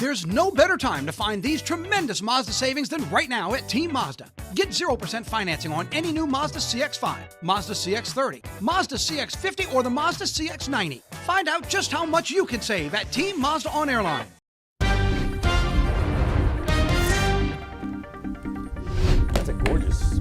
There's no better time to find these tremendous Mazda savings than right now at Team Mazda. Get 0% financing on any new Mazda CX-5, Mazda CX-30, Mazda CX-50, or the Mazda CX-90. Find out just how much you can save at Team Mazda on Airline. That's a gorgeous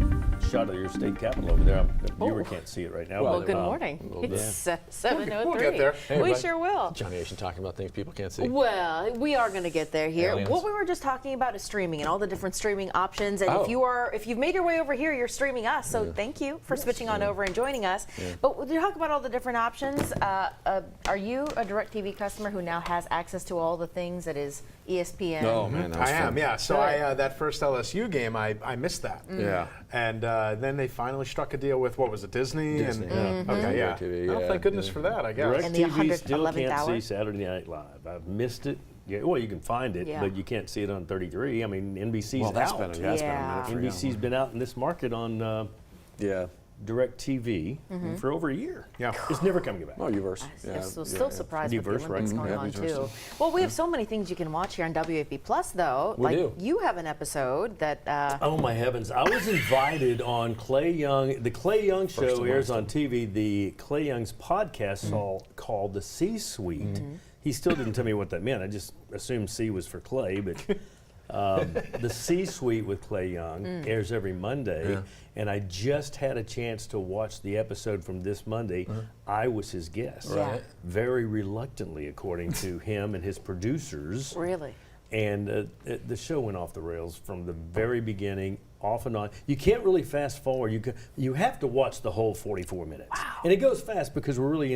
shot of your state capitol over there. The viewer can't see it right now. Well, good morning. It's 7:03. We'll get there. Hey, we sure will. Johnny Asian talking about things people can't see. Well, we are going to get there here. Aliens. What we were just talking about is streaming and all the different streaming options. And if you've made your way over here, you're streaming us. So thank you for switching on over and joining us. But we'll talk about all the different options. Are you a DirecTV customer who now has access to all the things that is ESPN? Oh man, I am. Yeah. So that first LSU game, I missed that. Yeah. And then they finally struck a deal with, what was it, Disney? Disney, and, Okay, yeah. DirecTV, Oh, thank goodness for that, I guess. And the DirecTV still 111th can't hour? see Saturday Night Live. I've missed it. Yeah, well, you can find it, but you can't see it on 33. I mean, NBC's out. That's been a minute for NBC's been out in this market on DirecTV for over a year. Yeah. It's never coming back. Oh, Uverse. I'm still surprised with the Uverse, Olympics right. going on, too. Well, we have so many things you can watch here on WAFB Plus, though. We do. You have an episode that... Oh, my heavens. I was invited on Clay Young. The Clay Young show airs on TV. The Clay Young's podcast called The C-Suite. He still didn't tell me what that meant. I just assumed C was for Clay, but... the C-Suite with Clay Young airs every Monday, and I just had a chance to watch the episode from this Monday. I was his guest. Right. Very reluctantly, according to him and his producers. Really? And the show went off the rails from the very beginning, off and on. You can't really fast forward. You have to watch the whole 44 minutes. Wow. And it goes fast because we're really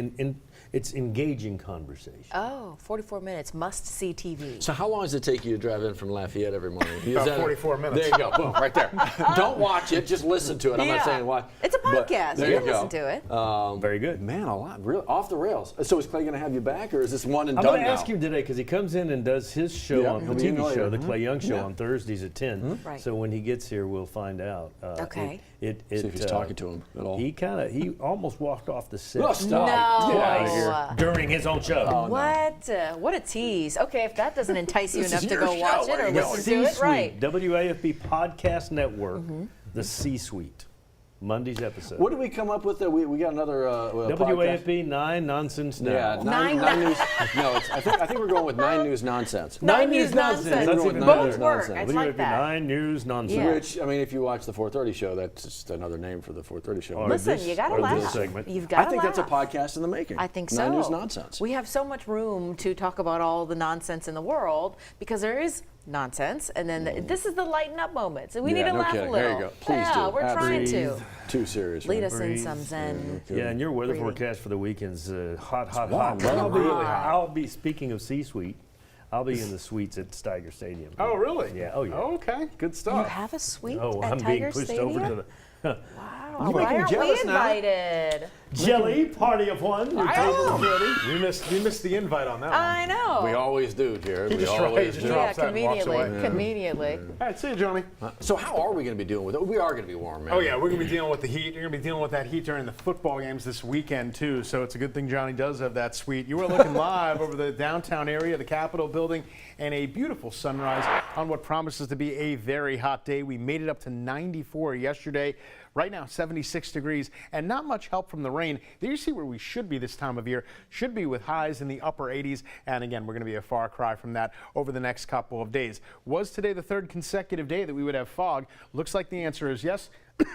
it's engaging conversation. Oh, 44 minutes, must-see TV. So how long does it take you to drive in from Lafayette every morning? About 44 minutes. There you go, boom, right there. Don't watch it, just listen to it. I'm not saying watch. It's a podcast. There You you can go. listen to it. Very good. Man, a lot, really off the rails. So is Clay going to have you back, or is this one and I'm done going to now? ask him today because he comes in and does his show on the he'll be in TV later. show, the Clay Young show, on Thursdays at 10. Right. So when he gets here, we'll find out. Okay. See if he's talking to him at all. He almost walked off the set Oh, stop. No. Get out of here. during his own show. Oh, What? What a tease. Okay, if that doesn't entice you This enough is to your go show. watch it Where or you going? listen to it, C-Suite, right. WAFB Podcast Network, the C-Suite, Monday's episode. What did we come up with? We got another podcast. WAFB 9 Nonsense Now. Yeah, nine news. No, I think we're going with 9 News Nonsense. 9 News Nonsense. That's even Both better. work. Nonsense. I like WAFB that. 9 News Nonsense. Yeah. Which, I mean, if you watch the 4:30 show, that's just another name for the 4:30 show. Or Listen, this- you got to or this laugh. segment. You've got to I think laugh. that's a podcast in the making. I think so. 9 News Nonsense. We have so much room to talk about all the nonsense in the world because there is nonsense, and then this is the lighten up moments. And we need to no laugh kidding. a little. There you go. Please yeah, do. we're trying to. Too serious. Lead man. us in some zen. Yeah, and your weather Breathing. forecast for the weekend's hot. warm, But really hot. I'll be, speaking of C-Suite, I'll be in the suites at Steiger Stadium. Oh, really? Yeah, oh yeah. Okay, good You stuff. have a suite Oh, at I'm Tiger being pushed Stadium? over to the Wow. You Why make me aren't we jealous now. invited? jelly party of one. Your table is ready. We missed the invite on that one. I know. We always do, Jared. He We just always just do. yeah, drops that and walks conveniently. away. Conveniently. All right, see you, Johnny. So how are we going to be dealing with it? We are going to be warm, man. Oh, yeah, we're going to be dealing with the heat. You're going to be dealing with that heat during the football games this weekend, too. So it's a good thing Johnny does have that suite. You are looking live over the downtown area, the Capitol building, and a beautiful sunrise on what promises to be a very hot day. We made it up to 94 yesterday. Right now, 76 degrees, and not much help from the rain. There you see where we should be this time of year. Should be with highs in the upper 80s. And again, we're going to be a far cry from that over the next couple of days. Was today the third consecutive day that we would have fog? Looks like the answer is yes.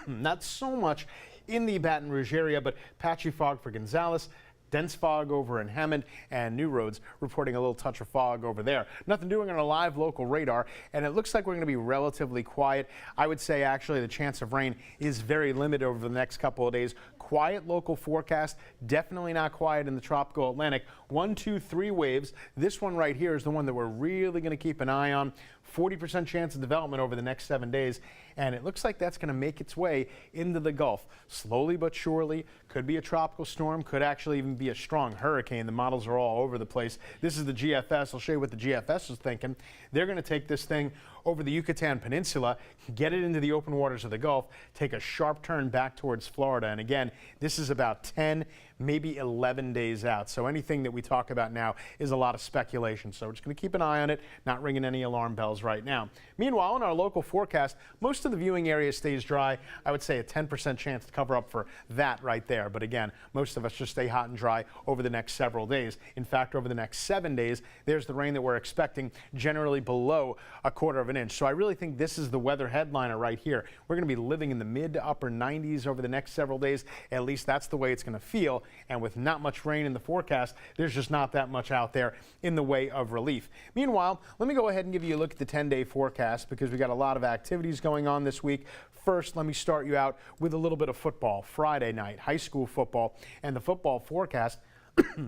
Not so much in the Baton Rouge area, but patchy fog for Gonzales. Dense fog over in Hammond, and New Roads reporting a little touch of fog over there. Nothing doing on a live local radar, and it looks like we're going to be relatively quiet. I would say actually the chance of rain is very limited over the next couple of days. Quiet local forecast, definitely not quiet in the tropical Atlantic. 1, 2, 3 waves. This one right here is the one that we're really going to keep an eye on. 40% chance of development over the next 7 days, and it looks like that's going to make its way into the Gulf. Slowly but surely, could be a tropical storm, could actually even be a strong hurricane. The models are all over the place. This is the GFS. I'll show you what the GFS is thinking. They're going to take this thing over the Yucatan Peninsula, get it into the open waters of the Gulf, take a sharp turn back towards Florida. And again, this is about 10, maybe 11 days out. So anything that we talk about now is a lot of speculation. So we're just going to keep an eye on it, not ringing any alarm bells right now. Meanwhile, in our local forecast, most of the viewing area stays dry. I would say a 10% chance to cover up for that right there. But again, most of us just stay hot and dry over the next several days. In fact, over the next 7 days, there's the rain that we're expecting, generally below a quarter of an inch. So I really think this is the weather headliner right here. We're going to be living in the mid to upper 90s over the next several days. At least that's the way it's going to feel. And with not much rain in the forecast, there's just not that much out there in the way of relief. Meanwhile, let me go ahead and give you a look at the 10-day forecast because we got a lot of activities going on this week. First, let me start you out with a little bit of football. Friday night, high school football, and the football forecast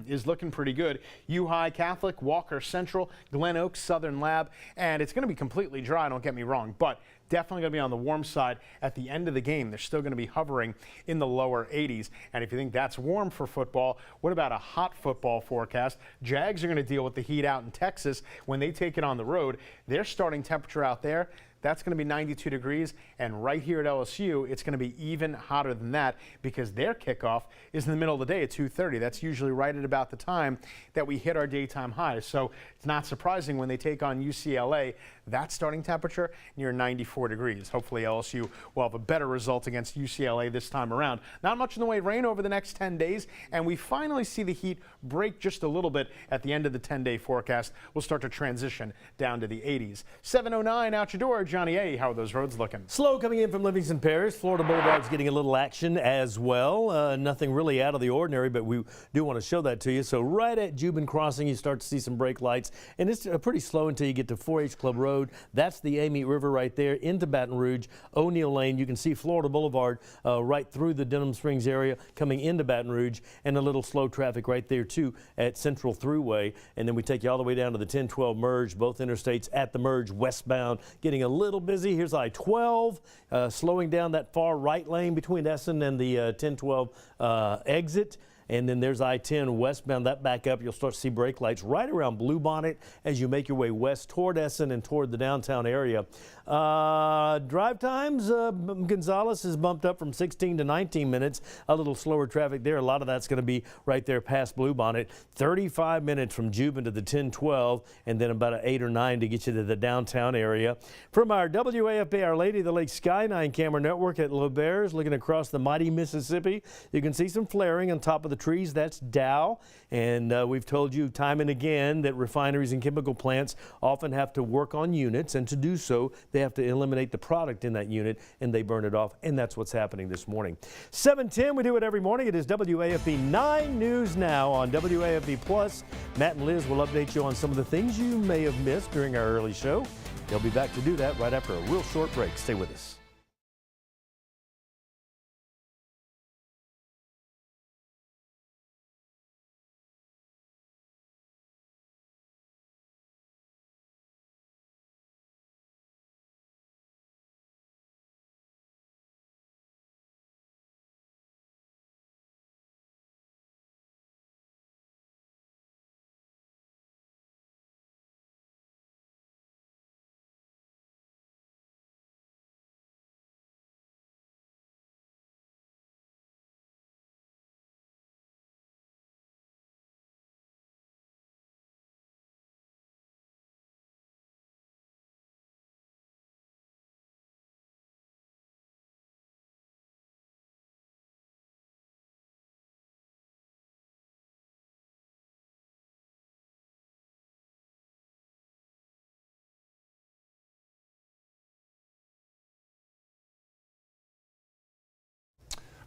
is looking pretty good. U-High Catholic, Walker Central, Glen Oaks, Southern Lab, and it's going to be completely dry, don't get me wrong, but definitely going to be on the warm side at the end of the game. They're still going to be hovering in the lower 80s. And if you think that's warm for football, what about a hot football forecast? Jags are going to deal with the heat out in Texas when they take it on the road. Their starting temperature out there, that's going to be 92 degrees, and right here at LSU, it's going to be even hotter than that because their kickoff is in the middle of the day at 2:30. That's usually right at about the time that we hit our daytime highs. So it's not surprising when they take on UCLA, that starting temperature near 94 degrees. Hopefully LSU will have a better result against UCLA this time around. Not much in the way of rain over the next 10 days, and we finally see the heat break just a little bit at the end of the 10-day forecast. We'll start to transition down to the 80s. 7:09 out your door. Johnny A., how are those roads looking? Slow coming in from Livingston Parish. Florida Boulevard's getting a little action as well. Nothing really out of the ordinary, but we do want to show that to you. So right at Jubin Crossing, you start to see some brake lights, and it's pretty slow until you get to 4H Club Road. That's the Amite River right there into Baton Rouge. O'Neill Lane, you can see Florida Boulevard right through the Denham Springs area coming into Baton Rouge, and a little slow traffic right there too at Central Thruway. And then we take you all the way down to the 1012 merge, both interstates at the merge westbound, getting a little busy. Here's I-12 slowing down that far right lane between Essen and the 1012 exit. And then there's I-10 westbound, that back up. You'll start to see brake lights right around Bluebonnet as you make your way west toward Essen and toward the downtown area. Drive times, Gonzales is bumped up from 16 to 19 minutes. A little slower traffic there. A lot of that's going to be right there past Bluebonnet. 35 minutes from Jubin to the 1012, and then about an 8 or 9 to get you to the downtown area. From our WAFB Our Lady of the Lake Sky9 camera network at LeBairs, looking across the mighty Mississippi, you can see some flaring on top of the trees. That's Dow. And we've told you time and again that refineries and chemical plants often have to work on units, and to do so, they have to eliminate the product in that unit, and they burn it off, and that's what's happening this morning. 7:10, we do it every morning. It is WAFB 9 News Now on WAFB Plus. Matt and Liz will update you on some of the things you may have missed during our early show. They'll be back to do that right after a real short break. Stay with us.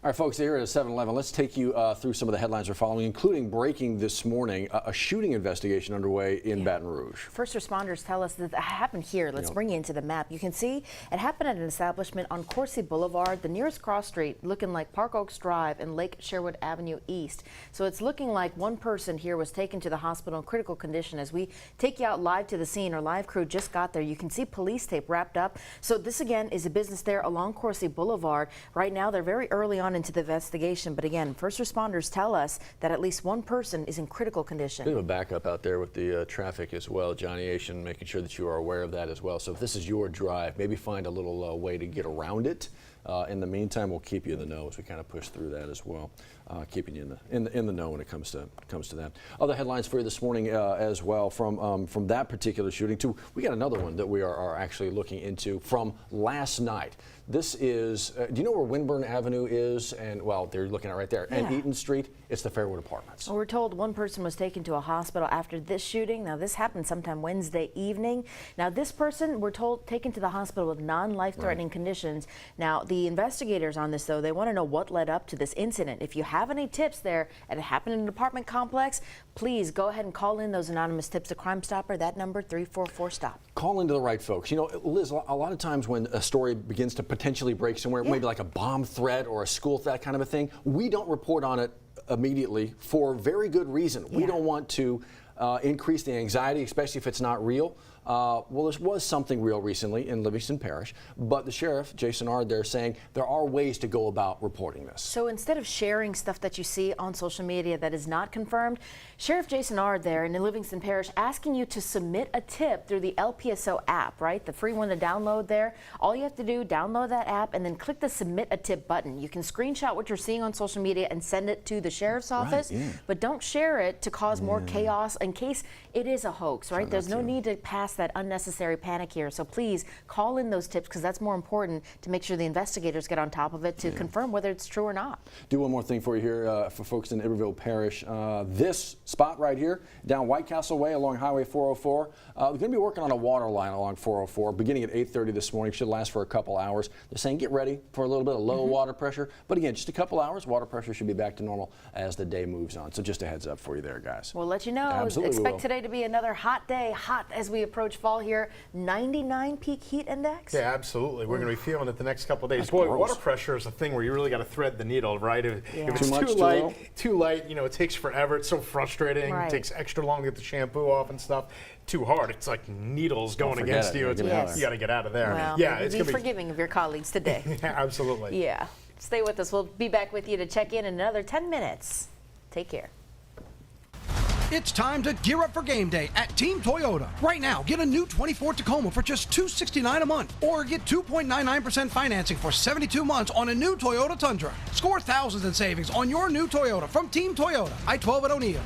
All right, folks, here at 7-Eleven, let's take you through some of the headlines we're following, including breaking this morning, a shooting investigation underway in Baton Rouge. First responders tell us that it happened here. Let's bring you into the map. You can see it happened at an establishment on Coursey Boulevard, the nearest cross street, looking like Park Oaks Drive and Lake Sherwood Avenue East. So it's looking like one person here was taken to the hospital in critical condition. As we take you out live to the scene, our live crew just got there. You can see police tape wrapped up. So this, again, is a business there along Coursey Boulevard. Right now, they're very early on into the investigation, but again, first responders tell us that at least one person is in critical condition. Bit of a backup out there with the traffic as well, Johnny Asian, making sure that you are aware of that as well. So if this is your drive, maybe find a little way to get around it. In the meantime, we'll keep you in the know as we kind of push through that as well, keeping you in the know when it comes to that. Other headlines for you this morning as well from that particular shooting too. We got another one that we are actually looking into from last night. This is, do you know where Winburn Avenue is? And, well, they're looking at right there. Yeah. And Eaton Street, it's the Fairwood Apartments. Well, we're told one person was taken to a hospital after this shooting. Now, this happened sometime Wednesday evening. Now, this person, we're told, taken to the hospital with non-life-threatening conditions. Now, the investigators on this, though, they want to know what led up to this incident. If you have any tips there, and it happened in an apartment complex, please go ahead and call in those anonymous tips to Crime Stopper. That number, 344-STOP. Call into the right folks. You know, Liz, a lot of times when a story begins to potentially break somewhere, maybe like a bomb threat or a school, that kind of a thing, we don't report on it immediately for very good reason. We don't want to increase the anxiety, especially if it's not real. Well, there was something real recently in Livingston Parish, but the sheriff, Jason Ard, there saying there are ways to go about reporting this. So instead of sharing stuff that you see on social media that is not confirmed, Sheriff Jason Ard there in Livingston Parish asking you to submit a tip through the LPSO app, right? The free one to download there. All you have to do, download that app and then click the submit a tip button. You can screenshot what you're seeing on social media and send it to the sheriff's office, but don't share it to cause more chaos in case it is a hoax, right? There's no need to pass that unnecessary panic here. So please call in those tips because that's more important to make sure the investigators get on top of it to confirm whether it's true or not. Do one more thing for you here for folks in Iberville Parish. This spot right here down White Castle Way along Highway 404, they're going to be working on a water line along 404 beginning at 8:30 this morning. Should last for a couple hours. They're saying get ready for a little bit of low water pressure. But again, just a couple hours. Water pressure should be back to normal as the day moves on. So just a heads up for you there, guys. We'll let you know. Absolutely Expect today to be another hot day, hot as we approach fall here. 99 peak heat index. Yeah, absolutely. We're going to be feeling it the next couple of days. Boy, water pressure is a thing where you really got to thread the needle, right? If it's Too much, too light, you know, it takes forever. It's so frustrating. Right. It takes extra long to get the shampoo off and stuff. Too hard. It's like needles going against you. It's, you got to get out of there. Well, yeah, it's be going to be forgiving of your colleagues today. Yeah, absolutely. Yeah. Stay with us. We'll be back with you to check in another 10 minutes. Take care. It's time to gear up for game day at Team Toyota. Right now, get a new 24 Tacoma for just $269 a month, or get 2.99% financing for 72 months on a new Toyota Tundra. Score thousands in savings on your new Toyota from Team Toyota. I-12 at O'Neill.